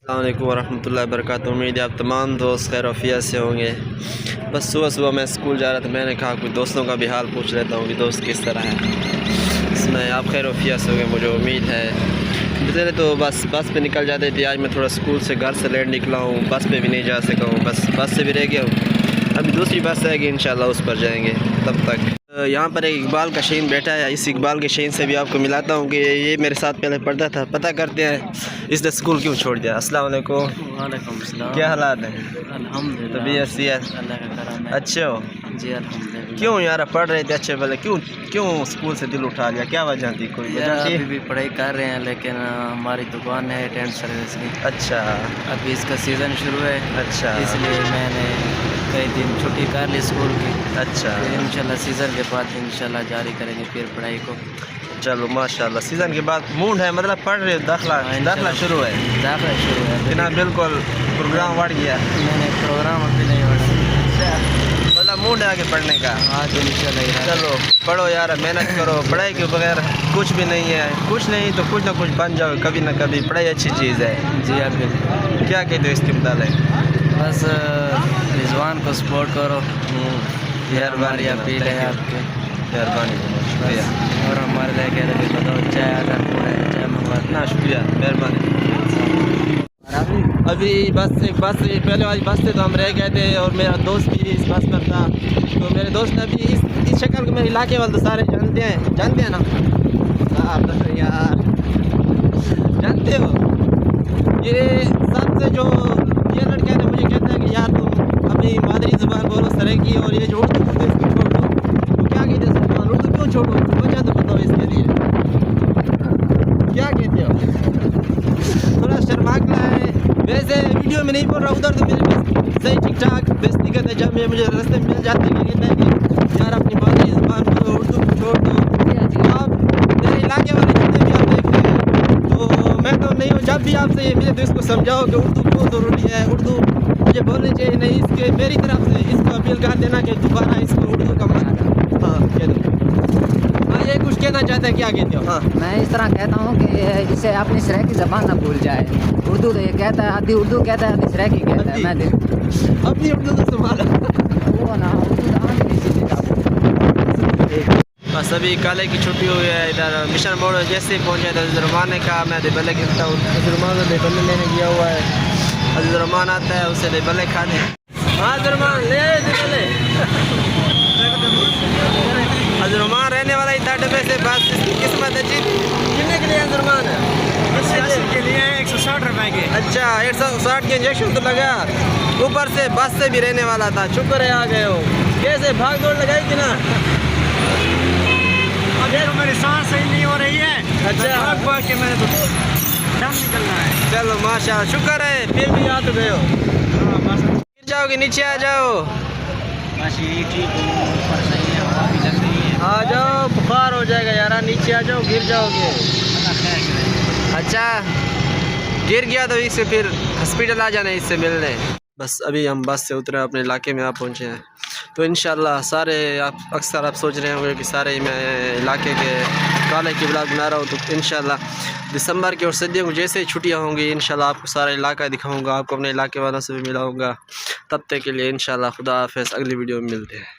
अस्सलाम वालेकुम वरहमतुल्लाहि वबरकातुहू। उम्मीद है आप तमाम दोस्त खैर वफ़ियत से होंगे। बस सुबह सुबह मैं स्कूल जा रहा था, मैंने कहा कुछ दोस्तों का भी हाल पूछ लेता हूँ कि दोस्त किस तरह है। इसमें आप खैर वफ़ियत से होंगे मुझे उम्मीद है। बेचारे तो बस पे निकल जाते थे। आज मैं थोड़ा स्कूल से घर से लेट निकला हूँ, बस पे भी नहीं जा सका हूँ, बस से भी रह गया हूँ। अभी दूसरी बस आएगी इंशाल्लाह, उस पर जाएंगे। तब तक यहाँ पर एक इकबाल का शहीन बैठा है। इस इकबाल के शहीन से भी आपको मिलाता हूँ कि ये मेरे साथ पहले पढ़ता था। पता करते हैं इसने स्कूल क्यों छोड़ दिया। अस्सलाम वालेकुम। वालेकुम सलाम। क्या हालात हैं? अल्हम्दुलिल्लाह। तबीयत सेहत अल्लाह का करम है। अच्छे हो? जी अल्हम्दुलिल्लाह। क्यों यार पढ़ रहे थे अच्छे भले, क्यों स्कूल से दिल उठा लिया? क्या वजह थी? कोई यार वजह अभी थी? भी पढ़ाई कर रहे हैं, लेकिन हमारी दुकान है टेंट सर्विस की। अच्छा अभी इसका सीज़न शुरू है, अच्छा इसलिए मैंने कई दिन छुट्टी कर ली स्कूल की। अच्छा। इंशाल्लाह सीज़न के बाद इंशाल्लाह जारी करेंगे फिर पढ़ाई को। चलो माशाल्लाह, सीज़न के बाद मूड है, मतलब पढ़ रहे हो? दाखला शुरू है? दाखिला शुरू है बिना बिल्कुल प्रोग्राम बढ़ गया। मैंने प्रोग्राम अभी नहीं बढ़ा, मतलब मूड है आगे पढ़ने का। आज इंशाल्लाह। चलो पढ़ो यार, मेहनत करो। पढ़ाई के बगैर कुछ भी नहीं है, कुछ नहीं तो कुछ ना कुछ बन जाओ कभी ना कभी। पढ़ाई अच्छी चीज़ है। जी आप क्या कहते हो इसके मुताबिक? बस रिजवान को सपोर्ट करो, मेहरबानी अपील है आपके। मेहरबानी, शुक्रिया। और हमारे लिए कह रहे बताओ चाय अगर पूरा चाय मंगवा ना शुक्रिया, मेहरबानी। अभी बस पहले वाली बस से तो हम रह गए थे और मेरा दोस्त भी इस बस पर था। तो मेरे दोस्त ने अभी इस शक्ल को मेरे इलाके वाले तो सारे जानते हैं ना यार, जानते हो? ये सबसे जो ये लड़के ने मुझे कहता है कि यार तुम अपनी मादरी ज़ुबान बोलो सरेगी, और ये जो उर्दू बोलते इसको छोड़ दो। तो क्या कहते हैं सलमान, उर्दू क्यों छोड़ो? वजह तो बताओ इसके लिए, क्या कहते हो? थोड़ा शर्माकला है। वैसे वीडियो में नहीं बोल रहा, उधर तो मेरे बस सही ठीक ठाक बेइज्जती करते। जब मैं मुझे रास्ते में मिल जाते हैं कहता है कि यार अपनी मादरी ज़ुबान बोलो, उर्दू को छोड़ दो। आप मेरे इलाके वाले जितने भी आप देख रहे हैं, तो मैं तो नहीं हूँ। जब भी आपसे ये मिले तो इसको समझाओ कि उर्दू बहुत ज़रूरी है, उर्दू मुझे बोलनी चाहिए। नहीं, इसके मेरी तरफ से इसको अपील कर देना कि दोबारा इसको उर्दू का हाँ कह दो। हाँ ये कुछ कहना चाहते हैं, क्या कहते हो? हाँ मैं इस तरह कहता हूँ कि इसे अपनी सराय की ज़बान ना भूल जाए। उर्दू तो ये कहता है, आधी उर्दू कहता है, आधी सराय की कहता है। मैं अपनी उर्दू तो संभाला वो ना उर्दू तो आती नहीं सीधी आप। बस अभी काले की छुट्टी हुई है। इधर मिशन मोड़ जैसे ही पहुँचा तो अज़रमान ने कहा मैं दिबले गिरता हूँ। अज़रमान को दिबले लेने गया हुआ है। अज़रमान आता है, उसे दिबले खाने। हाँ अज़रमान ले दिबले। अज़रमान रहने वाला ही था डब्बे से, बस इसकी किस्मत अच्छी। कितने के लिए अज़रमान है? के लिए 160 रुपए के। अच्छा 160 के इंजेक्शन तो लगा, ऊपर से बस से भी रहने वाला था। शुक्र है आ गए हो। कैसे भाग दौड़ लगाई कि ना? देखो मेरी सांस सही नहीं हो रही है। अच्छा भाग के मैंने तो दम निकलना है। चलो माशाल्लाह, शुक्र है फिर भी आ तो गए हो। गिर जाओगे, नीचे आ जाओ। बस ये ठीक ऊपर सही है, हवा भी लग रही है। आ जाओ, बुखार हो जाएगा यार, नीचे आ जाओ, गिर जाओगे। अच्छा गिर गया तो इससे फिर हॉस्पिटल आ जाना इससे मिलने। बस अभी हम बस से उतरे, अपने इलाके में आप पहुँचे हैं। तो इंशाल्लाह सारे अक्सर आप सोच रहे होंगे कि सारे मैं इलाके के काले की ब्लॉग बना रहा हूँ। तो इंशाल्लाह दिसंबर की और सर्दियों को जैसे ही छुट्टियाँ होंगी इंशाल्लाह आपको सारा इलाका दिखाऊंगा, आपको अपने इलाके वालों से भी मिलाऊंगा। तब तक के लिए इंशाल्लाह खुदा हाफ़िज़, अगली वीडियो में मिलते हैं।